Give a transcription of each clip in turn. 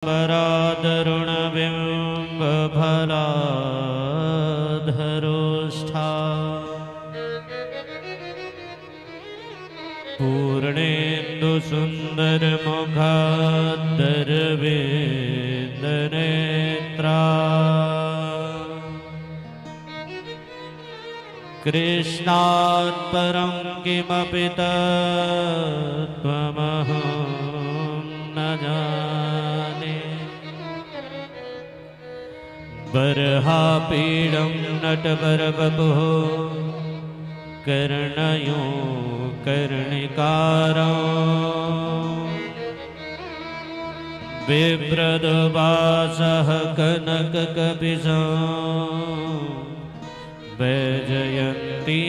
वरादरुणबिम्बफलाधरोष्ठा पूर्णेन्दुसुन्दरमुखादरविन्दनेत्रा कृष्णात् परं किमपि तत्त्वमहं न जाने। बर्हापीडं नटवरवपुः कर्णयो कर्णिकारं बिभ्रद्वासः कनककपिशं वैजयन्तीं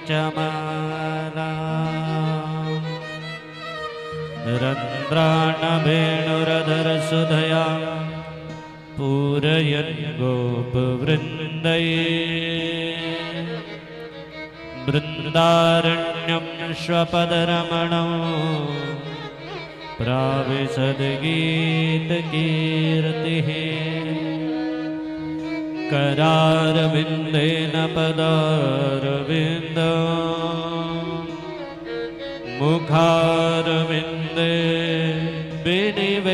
च मालाम् रन्ध्राणवेणुरधरसुधया पूरयन् गोपवृन्दैः बृन्दारण्यं स्वपदरमणं प्राविशद्गीतकीर्तिः करारविन्देन पदारविन्दं मुखारविन्दे विनिवेशयन्तम्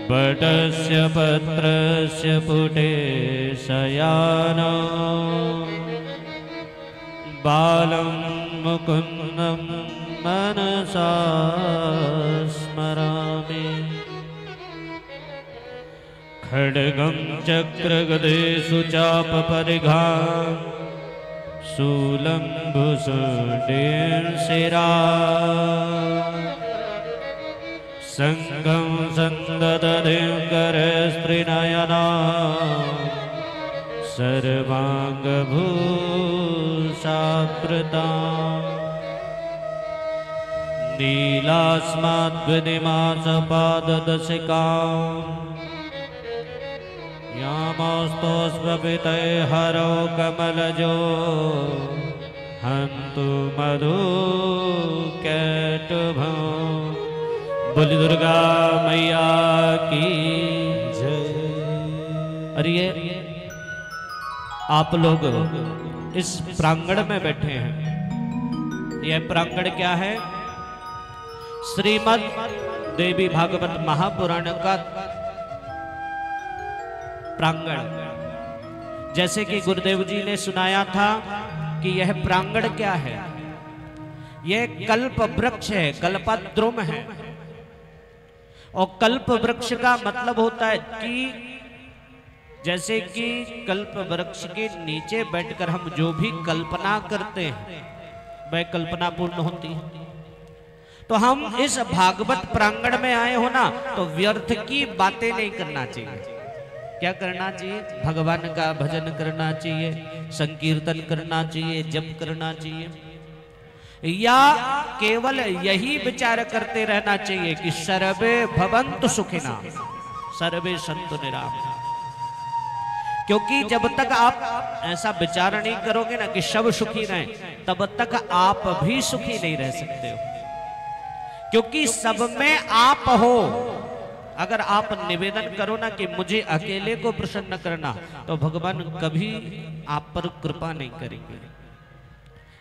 वटस्य पत्रस्य पुटे शयानं बालं मुकुन्दं मनसा स्मरामि। खड्गं चक्रगदेषु चापपरिघां शूलं भुसुण्डीं शिरा संगं सन्ददधिं करस्त्रिनयना सर्वाङ्गभूषावृता नीलास्माद्विनिमासपाददशिकाम् यामस्तोष्पपिते हरौ कमलजो हन्तु मधुकैटभं। बोली दुर्गा मैया की जय। अरे आप लोग इस प्रांगण में बैठे हैं, यह प्रांगण क्या है? श्रीमद् देवी भागवत महापुराण का प्रांगण। जैसे कि गुरुदेव जी ने सुनाया था कि यह प्रांगण क्या है, यह कल्प वृक्ष है, कल्पद्रुम है। और कल्प वृक्ष का मतलब होता है कि जैसे कि कल्प वृक्ष के नीचे बैठकर हम जो भी कल्पना करते हैं वह कल्पना पूर्ण होती है। तो हम इस भागवत प्रांगण में आए हो ना, तो व्यर्थ की बातें नहीं करना चाहिए। क्या करना चाहिए? भगवान का भजन करना चाहिए, संकीर्तन करना चाहिए, जप करना चाहिए, या केवल यही विचार करते रहना चाहिए कि सर्वे भवन्तु सुखिना सर्वे सन्तु निरामया। क्योंकि जब तक आप ऐसा विचार नहीं करोगे ना कि सब सुखी रहें, तब तक आप भी सुखी नहीं रह सकते हो। क्योंकि सब में आप हो। अगर आप निवेदन करो ना कि मुझे अकेले को प्रसन्न करना, तो भगवान कभी आप पर कृपा नहीं करेंगे।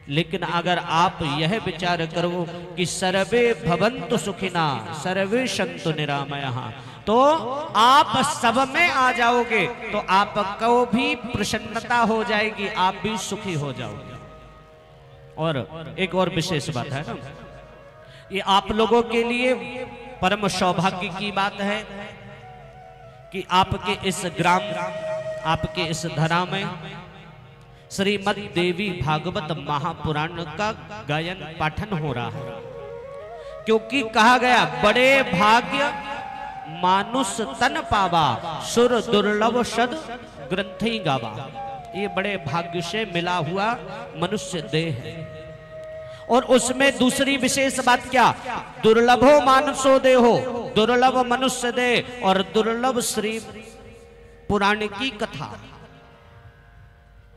लेकिन अगर आप यह विचार करो कि सर्वे भवन्तु सुखिना सर्वे सन्तु निरामयः, तो आप सब में आ जाओगे, तो आपको भी प्रसन्नता हो जाएगी, आप भी सुखी हो जाओगे। और एक और विशेष बात है ना, ये आप लोगों के लिए परम सौभाग्य की बात है कि आपके इस ग्राम, आपके इस धरा में श्रीमद् देवी भागवत महापुराण का गायन पाठन हो रहा है। क्योंकि कहा गया बड़े भाग्य मानुष तन पावा सुर दुर्लभ सद ग्रंथि गावा। ये बड़े भाग्य से मिला हुआ मनुष्य देह है। और उसमें दूसरी विशेष बात क्या? दुर्लभो मानसो देहो, दुर्लभ मनुष्य देह और दुर्लभ श्री पुराण की कथा।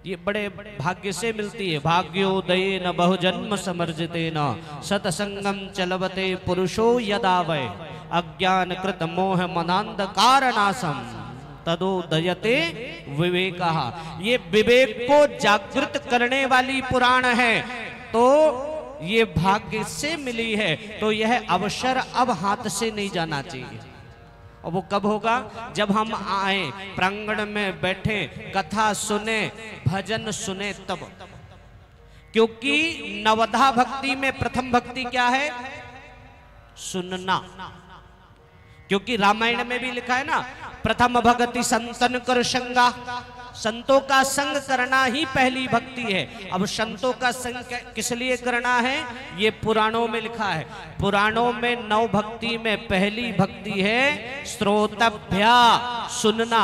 ये बड़े भाग्य से मिलती है। भाग्योदये न बहुजन्म समर्जिते न सतसंगम चलवते पुरुषो यदा वै अज्ञान कृत मोह मनांधकार नासम तदोदयते विवेकः। ये विवेक को जागृत करने वाली पुराण है, तो ये भाग्य से मिली है, तो यह अवसर अब हाथ से नहीं जाना चाहिए। और वो कब होगा? जब हम आए प्रांगण में बैठे, कथा सुने, भजन सुने, तब। क्योंकि नवधा भक्ति में प्रथम भक्ति क्या है? सुनना। क्योंकि रामायण में भी लिखा है ना, प्रथम भक्ति संतन कर संगा। संतों का संग करना ही पहली भक्ति है। अब संतों का संग किस लिए करना है? ये पुराणों में लिखा है। पुराणों में 9 भक्ति में पहली भक्ति है श्रोतभ्या, सुनना।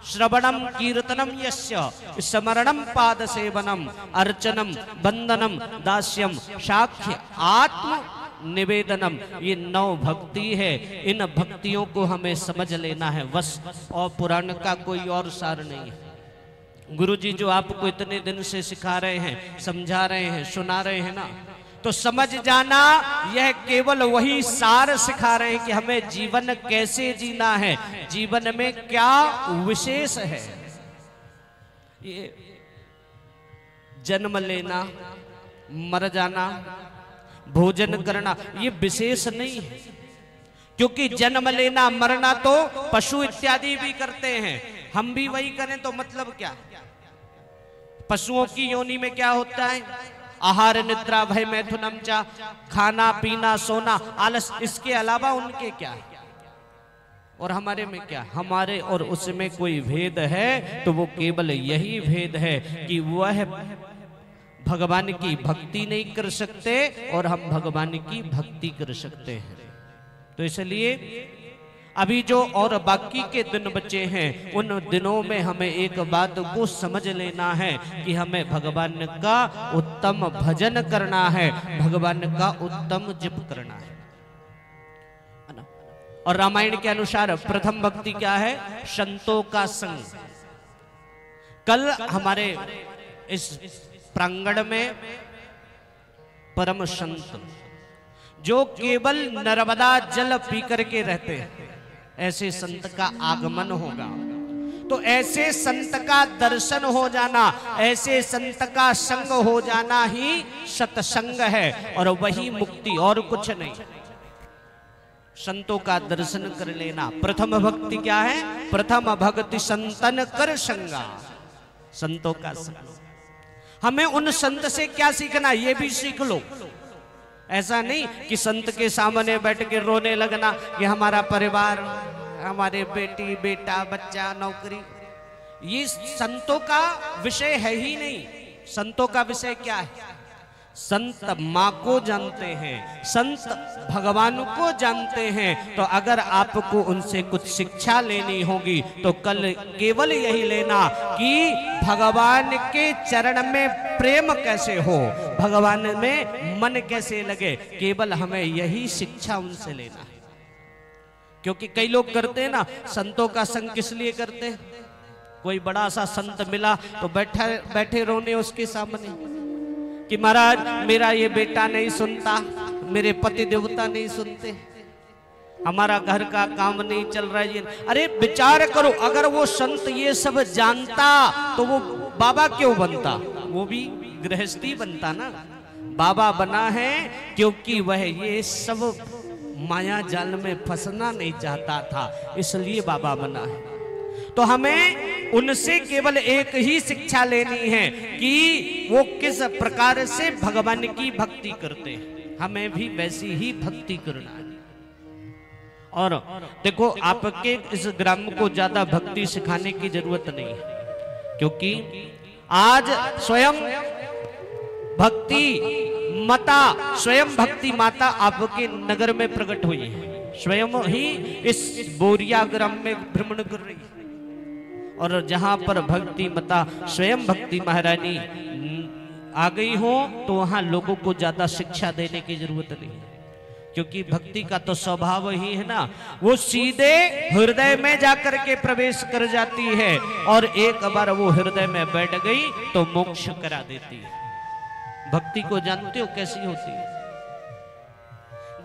श्रवणम कीर्तनम यस्य स्मरणम पाद सेवनम अर्चनम बंदनम दास्यम साक्ष्य आत्म निवेदनम। ये 9 भक्ति है। इन भक्तियों को हमें समझ लेना है बस, और पुराण का कोई और सार नहीं है। गुरुजी जो आपको इतने दिन से सिखा रहे हैं, समझा रहे हैं, सुना रहे हैं ना, तो समझ जाना यह केवल वही सार सिखा रहे हैं कि हमें जीवन कैसे जीना है, जीवन में क्या विशेष है। ये जन्म लेना, मर जाना, भोजन करना, ये विशेष नहीं है। क्योंकि जन्म लेना मरना तो पशु इत्यादि भी करते हैं, हम भी वही करें तो मतलब क्या? पशुओं की योनि में क्या होता है? आहार निद्रा भय मैथुनम चा, खाना पीना सोना आलस, इसके अलावा उनके क्या है? और हमारे में क्या? हमारे और उसमें कोई भेद है तो वो केवल यही भेद है कि वह भगवान की भक्ति नहीं कर सकते और हम भगवान की भक्ति कर सकते हैं। तो इसलिए अभी जो और बाकी के दिन बचे हैं, उन दिनों में हमें एक बात को समझ लेना है कि हमें भगवान का उत्तम भजन करना है, भगवान का उत्तम जप करना है। और रामायण के अनुसार प्रथम भक्ति क्या है? संतों का संग। कल हमारे इस प्रांगण में परम संत जो केवल नर्मदा जल पी करके रहते हैं, ऐसे संत का आगमन होगा। तो ऐसे संत का दर्शन हो जाना, ऐसे संत का संग हो जाना ही सत्संग है, और वही मुक्ति, और कुछ नहीं। संतों का दर्शन कर लेना। प्रथम भक्ति क्या है? प्रथम भक्ति संतन कर संगा, संतों का संग। हमें उन संत से क्या सीखना, ये भी सीख लो। ऐसा नहीं कि संत के सामने बैठ के रोने लगना कि हमारा परिवार, हमारे बेटी बेटा बच्चा नौकरी, ये संतों का विषय है ही नहीं। संतों का विषय क्या है? संत माँ को जानते हैं, संत भगवान को जानते हैं। तो अगर आपको उनसे कुछ शिक्षा लेनी होगी तो कल केवल यही लेना कि भगवान के चरण में प्रेम कैसे हो, भगवान में मन कैसे लगे, केवल हमें यही शिक्षा उनसे लेना है। क्योंकि कई लोग करते हैं ना, संतों का संग किस लिए करते हैं? कोई बड़ा सा संत मिला तो बैठे रोने उसके सामने कि महाराज मेरा ये बेटा नहीं सुनता, मेरे पति देवता नहीं सुनते, हमारा घर का काम नहीं चल रहा है। अरे विचार करो, अगर वो संत ये सब जानता तो वो बाबा क्यों बनता? वो भी गृहस्थी बनता ना। बाबा बना है क्योंकि वह ये सब माया जाल में फंसना नहीं चाहता था, इसलिए बाबा बना है। तो हमें उनसे केवल एक ही शिक्षा लेनी है कि वो किस प्रकार से भगवान की भक्ति करते हैं, हमें भी वैसी ही भक्ति करना है। और देखो, आपके इस ग्राम को ज्यादा भक्ति सिखाने की जरूरत नहीं है, क्योंकि आज स्वयं भक्ति माता, स्वयं भक्ति माता आपके नगर में प्रकट हुई है, स्वयं ही इस बोरिया ग्राम में भ्रमण कर रही है। और जहां पर भक्ति माता स्वयं भक्ति महारानी आ गई हो तो वहां लोगों को ज्यादा शिक्षा देने की जरूरत नहीं है, क्योंकि भक्ति का तो स्वभाव ही है ना, वो सीधे हृदय में जाकर के प्रवेश कर जाती है और एक बार वो हृदय में बैठ गई तो मोक्ष करा देती है। भक्ति को जानते हो कैसी होती है?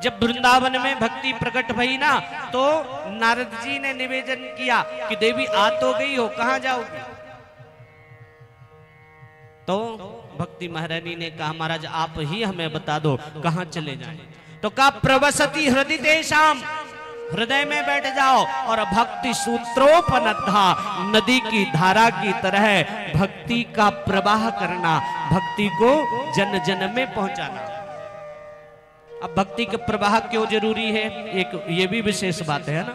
जब वृंदावन में भक्ति प्रकट भई ना, तो नारद जी ने निवेदन किया कि देवी आ तो गई हो, कहां जाओगी? तो भक्ति महारानी ने कहा महाराज आप ही हमें बता दो कहां चले जाएं। तो कहा प्रवसति हृदय तेषाम, हृदय में बैठ जाओ और भक्ति सूत्रोपनद्धा, नदी की धारा की तरह भक्ति का प्रवाह करना, भक्ति को जन जन में पहुंचाना। अब भक्ति का प्रवाह क्यों जरूरी है, एक ये भी विशेष बात है ना।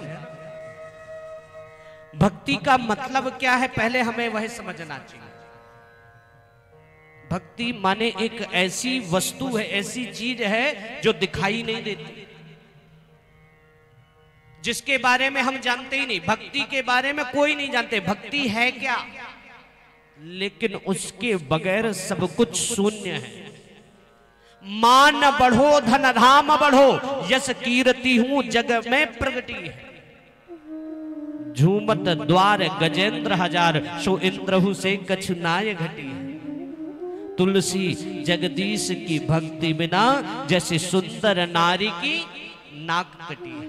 भक्ति का मतलब क्या है पहले हमें वह समझना चाहिए। भक्ति माने एक ऐसी वस्तु है, ऐसी चीज है जो दिखाई नहीं देती, जिसके बारे में हम जानते ही नहीं। भक्ति के बारे में कोई नहीं जानते भक्ति है क्या, लेकिन उसके बगैर सब कुछ शून्य है। मान बढ़ो धन धाम बढ़ो, यस कीर्ति हूं जग में प्रगटी है। झूमत द्वार गजेंद्र हजार, सो इंद्रहु से कछु नाय घटी है। तुलसी जगदीश की भक्ति बिना, जैसे सुंदर नारी की नाक कटी है।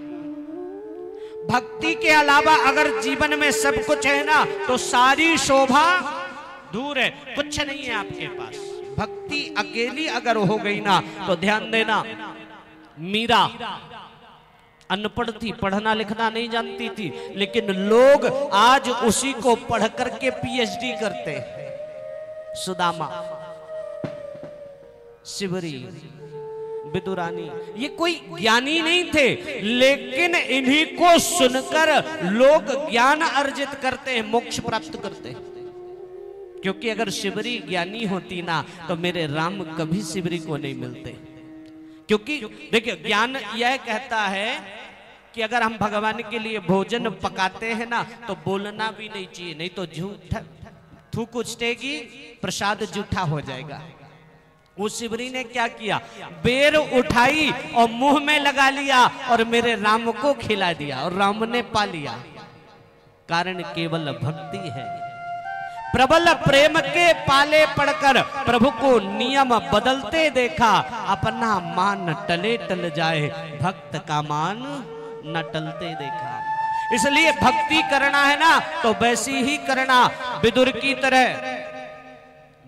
भक्ति के अलावा अगर जीवन में सब कुछ है ना, तो सारी शोभा दूर है, कुछ नहीं है आपके पास। भक्ति अकेली अगर हो गई ना, तो ध्यान देना, मीरा अनपढ़ थी, पढ़ना लिखना नहीं जानती थी, लेकिन लोग आज उसी को पढ़ करके पीएचडी करते हैं। सुदामा, शिवरी, विदुरानी, ये कोई ज्ञानी नहीं थे, लेकिन इन्हीं को सुनकर लोग ज्ञान अर्जित करते हैं, मोक्ष प्राप्त करते हैं। क्योंकि अगर शिवरी ज्ञानी होती ना, तो मेरे राम कभी शिवरी को नहीं मिलते। क्योंकि देखिए ज्ञान यह कहता है कि अगर हम भगवान के लिए भोजन पकाते हैं ना, तो बोलना भी नहीं चाहिए, नहीं तो झूठा थूक उछटेगी, प्रसाद जूठा हो जाएगा। उस शिवरी ने क्या किया, बेर उठाई और मुंह में लगा लिया और मेरे राम को खिला दिया और राम ने पा लिया। कारण केवल भक्ति है। प्रबल प्रेम के पाले पड़कर प्रभु को नियम बदलते देखा, अपना मान टले टल जाए, भक्त का मान न टलते देखा। इसलिए भक्ति करना है ना, तो वैसी ही करना, विदुर की तरह,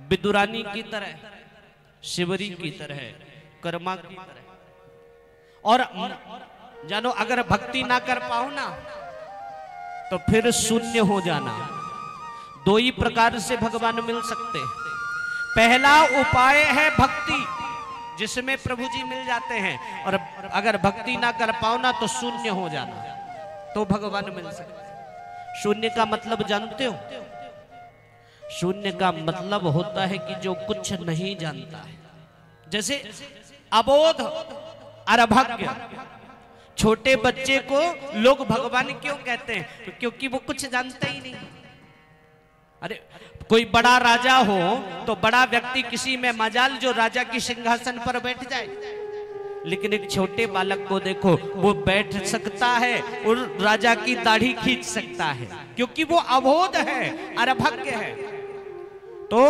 विदुरानी की तरह, शिवरी की तरह, कर्मा की तरह। और जानो अगर भक्ति ना कर पाओ ना, तो फिर शून्य हो जाना। दो ही प्रकार से भगवान मिल सकते हैं। पहला उपाय है भक्ति, जिसमें प्रभु जी मिल जाते हैं, और अगर भक्ति ना कर पाओ ना, तो शून्य हो जाना, तो भगवान मिल सकते हैं। शून्य का मतलब जानते हो? शून्य का मतलब होता है कि जो कुछ नहीं जानता है। जैसे अबोध अरभज्ञ, छोटे बच्चे को लोग भगवान क्यों कहते हैं? क्योंकि वो कुछ जानता ही नहीं। अरे कोई बड़ा राजा हो तो बड़ा व्यक्ति किसी में मजाल जो राजा की सिंहासन पर बैठ जाए, लेकिन एक छोटे बालक को देखो, वो बैठ सकता है और राजा की दाढ़ी खींच सकता है, क्योंकि वो अबोध है, अरभज्ञ है। तो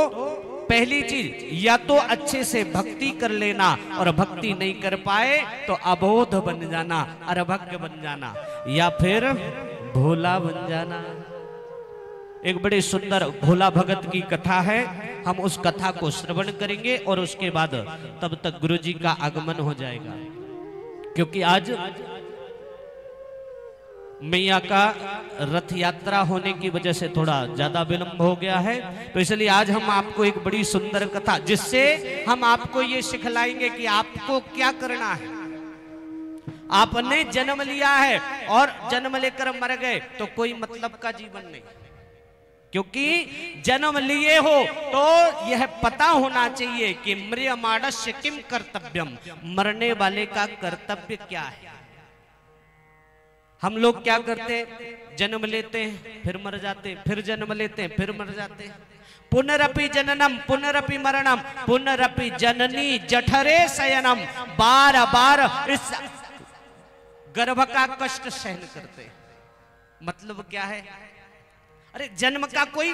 पहली चीज, या तो अच्छे से भक्ति कर लेना, और भक्ति नहीं कर पाए तो अबोध बन जाना, अरभज्ञ बन जाना, या फिर भोला बन जाना। एक बड़े सुंदर भोला भगत की कथा है, हम उस कथा को श्रवण करेंगे और उसके बाद तब तक गुरु जी का आगमन हो जाएगा। क्योंकि आज मैया का रथ यात्रा होने की वजह से थोड़ा ज्यादा विलंब हो गया है, तो इसलिए आज हम आपको एक बड़ी सुंदर कथा, जिससे हम आपको ये सिखलाएंगे कि आपको क्या करना है। आपने जन्म लिया है और जन्म लेकर मर गए तो कोई मतलब का जीवन नहीं, क्योंकि जन्म लिए हो तो यह पता होना चाहिए कि म्रियमाणस्य किम कर्तव्यम, मरने वाले का कर्तव्य क्या है। हम लोग क्या करते हैं, जन्म लेते हैं फिर मर जाते हैं, फिर जन्म लेते हैं फिर मर जाते हैं। पुनरपि जननम पुनरपि मरणम पुनरपि जननी जठरे शयनम, बार बार इस गर्भ का कष्ट सहन करते हैं। मतलब क्या है? अरे जन्म का कोई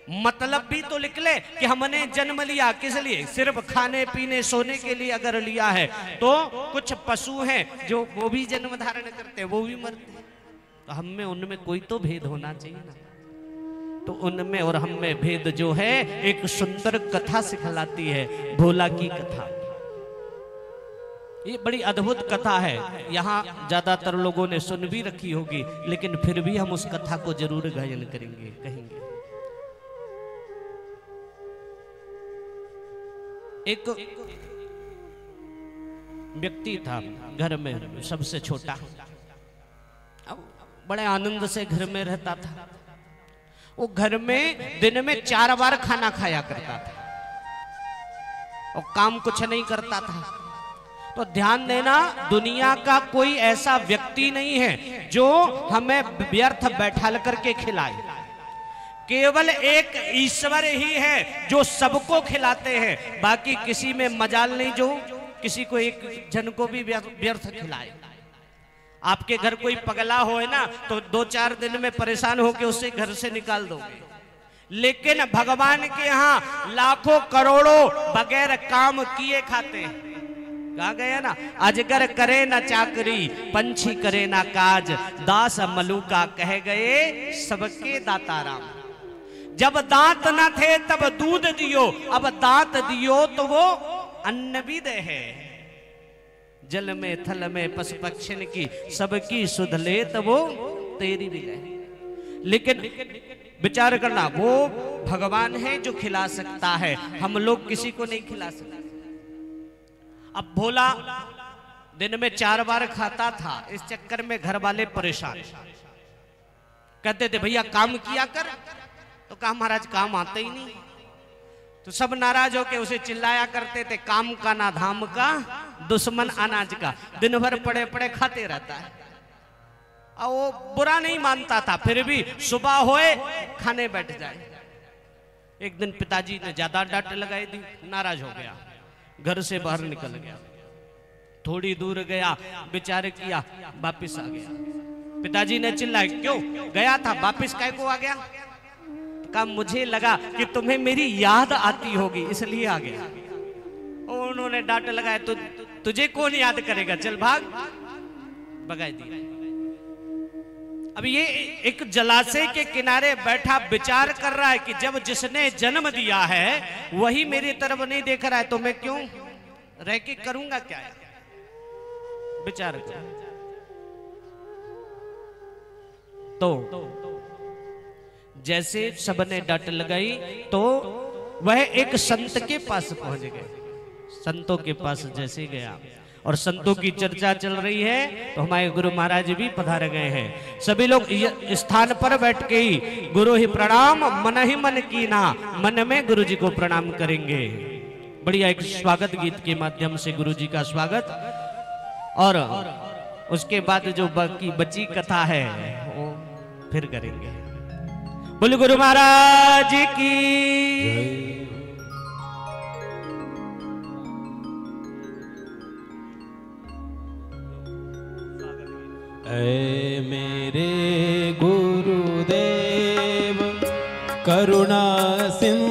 मतलब भी तो लिख ले कि हमने जन्म लिया किस लिए? सिर्फ खाने पीने सोने के लिए अगर लिया है तो कुछ पशु हैं जो वो भी जन्म धारण करते हैं, वो भी मरते हैं। तो हम में उनमें कोई तो भेद होना चाहिए ना। तो उनमें और हम में भेद जो है एक सुंदर कथा सिखलाती है, भोला की कथा। ये बड़ी अद्भुत कथा है, यहाँ ज्यादातर लोगों ने सुन भी रखी होगी, लेकिन फिर भी हम उस कथा को जरूर गायन करेंगे, कहेंगे। एक व्यक्ति था घर में सबसे छोटा, बड़े आनंद से घर में रहता था। वो घर में दिन में 4 बार खाना खाया करता था और काम कुछ नहीं करता था। तो ध्यान देना, दुनिया का कोई ऐसा व्यक्ति नहीं है जो हमें व्यर्थ बैठा करके खिलाए। केवल एक ईश्वर ही है जो सबको खिलाते हैं, बाकी किसी में मजाल नहीं जो किसी को एक जन को भी व्यर्थ खिलाए। आपके घर कोई पगला हो है ना, तो 2-4 दिन में परेशान होकर उसे घर से निकाल दोगे, लेकिन भगवान के यहाँ लाखों करोड़ों बगैर काम किए खाते हैं। कहा गया ना, अजगर करे ना चाकरी, पंछी करे ना काज, दास मलूका कह गए सबके दाता राम। जब दांत न थे तब दूध दियो, अब दांत दियो तो वो अन्न भी दे है। जल में थल में पशु पक्षिन की सबकी सुध ले तो वो तेरी भी रहे। लेकिन विचार करना, वो भगवान है जो खिला सकता है, हम लोग किसी को नहीं खिला सकते। अब भोला दिन में 4 बार खाता था, इस चक्कर में घर वाले परेशान, कहते थे भैया काम किया कर। तो कहा महाराज काम आता ही नहीं। तो सब नाराज होके उसे चिल्लाया करते थे, काम का ना धाम का, दुश्मन अनाज का। दिन भर पड़े पड़े खाते रहता है। और वो बुरा नहीं मानता था, फिर भी सुबह होए खाने बैठ जाए। एक दिन पिताजी ने ज्यादा डांट लगाई दी, नाराज हो गया, घर से बाहर निकल गया। थोड़ी दूर गया, विचार किया, वापिस आ गया। पिताजी ने चिल्लाया, क्यों गया था, वापिस काय को आ गया? कहा मुझे लगा कि तुम्हें मेरी याद आती होगी इसलिए आ गया। और उन्होंने डांट लगाया, तो तुझे कौन याद करेगा, चल भाग, भगाई दी। अब ये एक जलाशय के किनारे बैठा विचार कर रहा है कि जब जिसने जन्म दिया है वही मेरी तरफ नहीं देख रहा है तो मैं क्यों रह के करूंगा क्या? विचार कर। तो जैसे सबने डांट लगाई तो वह एक संत के पास पहुंच गए। संतों के पास जैसे गया और संतों की चर्चा चल रही है, तो हमारे गुरु महाराज भी पधार गए हैं। सभी लोग स्थान पर बैठ के ही गुरु ही प्रणाम मन ही मन की ना, मन में गुरु जी को प्रणाम करेंगे। बढ़िया एक स्वागत गीत के माध्यम से गुरु जी का स्वागत, और उसके बाद जो बाकी बची कथा है वो फिर करेंगे। बोल गुरु महाराज की। ऐ मेरे गुरुदेव करुणा सिंधु